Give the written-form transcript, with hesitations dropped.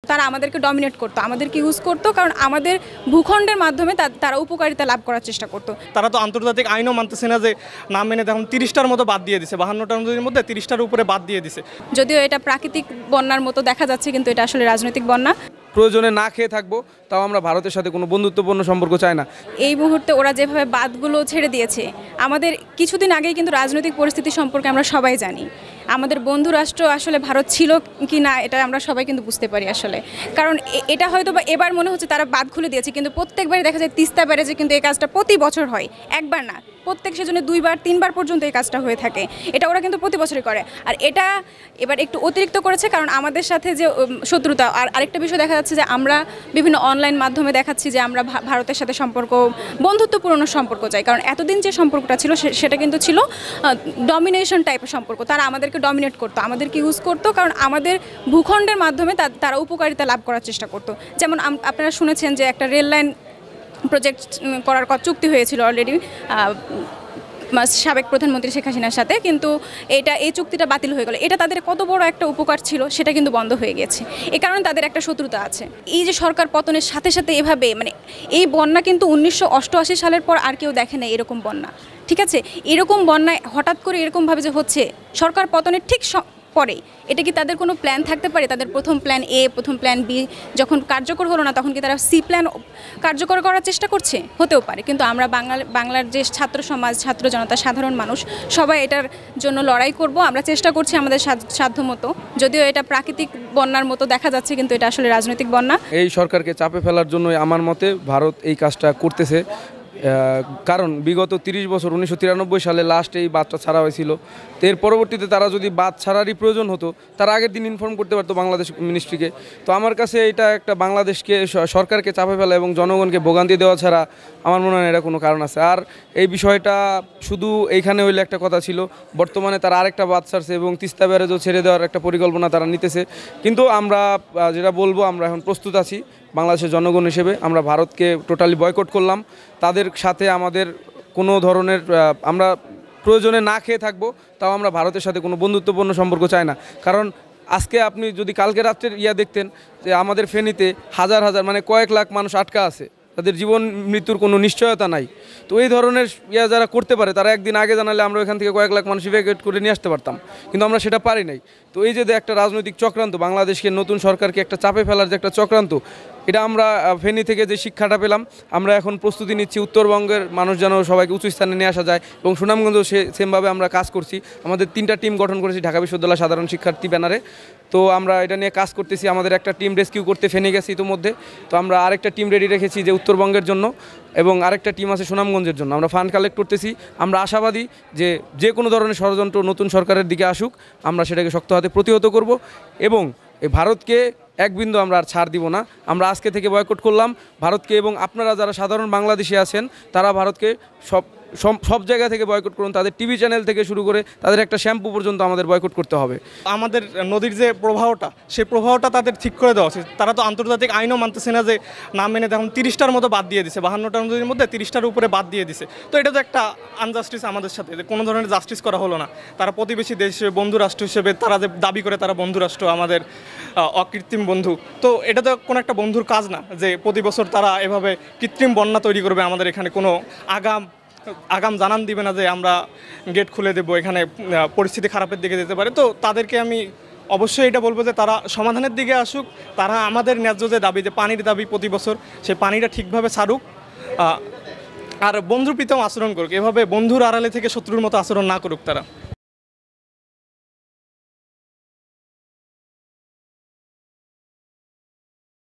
তারা আমাদেরকে ডমিনেট করতো, আমাদেরকে ইউজ করতো, কারণ আমাদের ভূখণ্ডের মাধ্যমে তারা উপকারিতা লাভ করার চেষ্টা করতো। তারা তো আন্তর্জাতিক আইনও মানতেছে না, যে নাম মেনে তখন 30টার মতো বাদ দিয়ে দিছে, 52টা নদীর মধ্যে 30টার উপরে বাদ দিয়ে দিছে। যদিও এটা প্রাকৃতিক বন্যার মতো দেখা যাচ্ছে, কিন্তু এটা আসলে রাজনৈতিক বন্যা। প্রয়োজনে না খেয়ে থাকবো, তাও আমরা ভারতের সাথে কোনো বন্ধুত্বপূর্ণ সম্পর্ক চাই না। এই মুহূর্তে ওরা যেভাবে বাঁধগুলো ছেড়ে দিয়েছে, আমাদের কিছুদিন আগেই কিন্তু রাজনৈতিক পরিস্থিতি সম্পর্কে আমরা সবাই জানি। আমাদের বন্ধু রাষ্ট্র আসলে ভারত ছিল কি না, এটা আমরা সবাই কিন্তু বুঝতে পারি আসলে। কারণ এটা হয়তো বা এবার মনে হচ্ছে তারা বাঁধ খুলে দিয়েছে, কিন্তু প্রত্যেকবারই দেখা যায় তিস্তা ব্যারেজে কিন্তু এই কাজটা প্রতি বছর হয়, একবার না, প্রত্যেক সেজনে 2বার 3বার পর্যন্ত এই কাজটা হয়ে থাকে। এটা ওরা কিন্তু প্রতি বছরই করে, আর এটা এবার একটু অতিরিক্ত করেছে, কারণ আমাদের সাথে যে শত্রুতা। আর আরেকটা বিষয় দেখা যাচ্ছে যে আমরা বিভিন্ন অনলাইন মাধ্যমে দেখাচ্ছি যে আমরা ভারতের সাথে সম্পর্ক, বন্ধুত্বপূর্ণ সম্পর্ক চাই, কারণ এতদিন যে সম্পর্কটা ছিল সেটা কিন্তু ছিল ডমিনেশন টাইপের সম্পর্ক। তারা আমাদেরকে ডমিনেট করতো, আমাদেরকে ইউজ করতো, কারণ আমাদের ভূখণ্ডের মাধ্যমে তারা উপকারিতা লাভ করার চেষ্টা করতো। যেমন আপনারা শুনেছেন যে একটা রেল লাইন প্রজেক্ট করার চুক্তি হয়েছিল অলরেডি সাবেক প্রধানমন্ত্রী শেখ হাসিনার সাথে, কিন্তু এই চুক্তিটা বাতিল হয়ে গেল। এটা তাদের কত বড় একটা উপকার ছিল, সেটা কিন্তু বন্ধ হয়ে গেছে। এই কারণে তাদের একটা শত্রুতা আছে। এই যে সরকার পতনের সাথে সাথে এভাবে, মানে এই বন্যা কিন্তু 1988 সালের পর আর কেউ দেখে না এরকম বন্যা, ঠিক আছে? এরকম বন্যায় হঠাৎ করে এরকমভাবে যে হচ্ছে সরকার পতনের ঠিক পরে, এটা কি তাদের কোনো প্ল্যান থাকতে পারে? তাদের প্রথম প্ল্যান এ, প্রথম প্ল্যান বি যখন কার্যকর হলো না, তখন কি তারা সি প্ল্যান কার্যকর করার চেষ্টা করছে? হতেও পারে। কিন্তু আমরা বাংলার যে ছাত্র সমাজ, ছাত্র জনতা, সাধারণ মানুষ সবাই এটার জন্য লড়াই করব। আমরা চেষ্টা করছি আমাদের সাধ্যমতো। যদিও এটা প্রাকৃতিক বন্যার মতো দেখা যাচ্ছে, কিন্তু এটা আসলে রাজনৈতিক বন্যা। এই সরকারকে চাপে ফেলার জন্যই আমার মতে ভারত এই কাজটা করতেছে। কারণ বিগত 30 বছর 1993 সালে লাস্ট এই বাঁধটা ছাড়া হয়েছিল। তো এর পরবর্তীতে তারা যদি বাঁধ ছাড়ারই প্রয়োজন হতো, তারা আগের দিন ইনফর্ম করতে পারতো বাংলাদেশ মিনিস্ট্রিকে। তো আমার কাছে এটা একটা বাংলাদেশকে, সরকারকে চাপে ফেলা এবং জনগণকে ভোগান্তি দেওয়া ছাড়া আমার মনে হয় এটা কোনো কারণ আছে। আর এই বিষয়টা শুধু এইখানে হইলে একটা কথা ছিল, বর্তমানে তারা আরেকটা বাঁধ ছাড়ছে এবং তিস্তা ব্যারেজও ছেড়ে দেওয়ার একটা পরিকল্পনা তারা নিতেছে। কিন্তু আমরা যেটা বলবো, আমরা এখন প্রস্তুত আছি বাংলাদেশের জনগণ হিসেবে। আমরা ভারতকে টোটালি বয়কট করলাম। তাদের সাথে আমাদের কোনো ধরনের, আমরা প্রয়োজনে না খেয়ে থাকবো, তাও আমরা ভারতের সাথে কোনো বন্ধুত্বপূর্ণ সম্পর্ক চাই না। কারণ আজকে আপনি যদি কালকে রাত্রের দেখতেন যে আমাদের ফেনীতে হাজার হাজার, মানে কয়েক লাখ মানুষ আটকা আছে, তাদের জীবন মৃত্যুর কোনো নিশ্চয়তা নাই। তো এই ধরনের যারা করতে পারে, তারা একদিন আগে জানালে আমরা এখান থেকে কয়েক লাখ মানুষ ইভ্যাকুয়েট করে নিয়ে আসতে পারতাম, কিন্তু আমরা সেটা পারি নাই। তো এই যে একটা রাজনৈতিক চক্রান্ত, বাংলাদেশকে নতুন সরকারকে একটা চাপে ফেলার যে একটা চক্রান্ত, এটা আমরা ফেনী থেকে যে শিক্ষাটা পেলাম, আমরা এখন প্রস্তুতি নিচ্ছি উত্তরবঙ্গের মানুষ যেন সবাইকে উঁচু স্থানে নিয়ে আসা যায়। এবং সুনামগঞ্জেও সেমভাবে আমরা কাজ করছি। আমাদের 3টা টিম গঠন করেছি ঢাকা বিশ্ববিদ্যালয় সাধারণ শিক্ষার্থী ব্যানারে। তো আমরা এটা নিয়ে কাজ করতেছি। আমাদের একটা টিম রেস্কিউ করতে ফেনী গেছি ইতিমধ্যে। তো আমরা আরেকটা টিম রেডি রেখেছি যে উত্তরবঙ্গের জন্য, এবং আরেকটা টিম আছে সুনামগঞ্জের জন্য। আমরা ফান্ড কালেক্ট করতেছি। আমরা আশাবাদী যে কোনো ধরনের ষড়যন্ত্র নতুন সরকারের দিকে আসুক, আমরা সেটাকে শক্ত হাতে প্রতিহত করব। এবং এই ভারতকে এক বিন্দু আমরা আর ছাড় দিব না। আমরা আজকে থেকে বয়কট করলাম ভারতকে, এবং আপনারা যারা সাধারণ বাংলাদেশি আছেন, তারা ভারতকে সব জায়গা থেকে বয়কট করুন। তাদের টিভি চ্যানেল থেকে শুরু করে তাদের একটা শ্যাম্পু পর্যন্ত আমাদের বয়কট করতে হবে। আমাদের নদীর যে প্রবাহটা, সেই প্রবাহটা তাদের ঠিক করে দেওয়া উচিত। তারা তো আন্তর্জাতিক আইনও মানতেছে না, যে নাম মেনে তখন 30টার মতো বাদ দিয়ে দিছে, 52টা নদীর মধ্যে 30টার উপরে বাদ দিয়ে দিছে। তো এটা তো একটা আনজাস্টিস আমাদের সাথে, কোনো ধরনের জাস্টিস করা হলো না। তারা প্রতিবেশী দেশ হিসেবে, বন্ধু রাষ্ট্র হিসেবে তারা যে দাবি করে তারা বন্ধু রাষ্ট্র, আমাদের অকৃত্রিম বন্ধু, তো এটা তো কোনো একটা বন্ধুর কাজ না যে প্রতি বছর তারা এভাবে কৃত্রিম বন্যা তৈরি করবে। আমাদের এখানে কোনো আগাম জানান দিবে না যে আমরা গেট খুলে দেবো, এখানে পরিস্থিতি খারাপের দিকে যেতে পারে। তো তাদেরকে আমি অবশ্যই এটা বলবো যে তারা সমাধানের দিকে আসুক। তারা আমাদের ন্যায্য যে দাবি, যে পানির দাবি প্রতি বছর, সেই পানিটা ঠিকভাবে ছাড়ুক, আর বন্ধুপ্রীতম আচরণ করুক। এভাবে বন্ধুর আড়ালে থেকে শত্রুর মতো আচরণ না করুক তারা।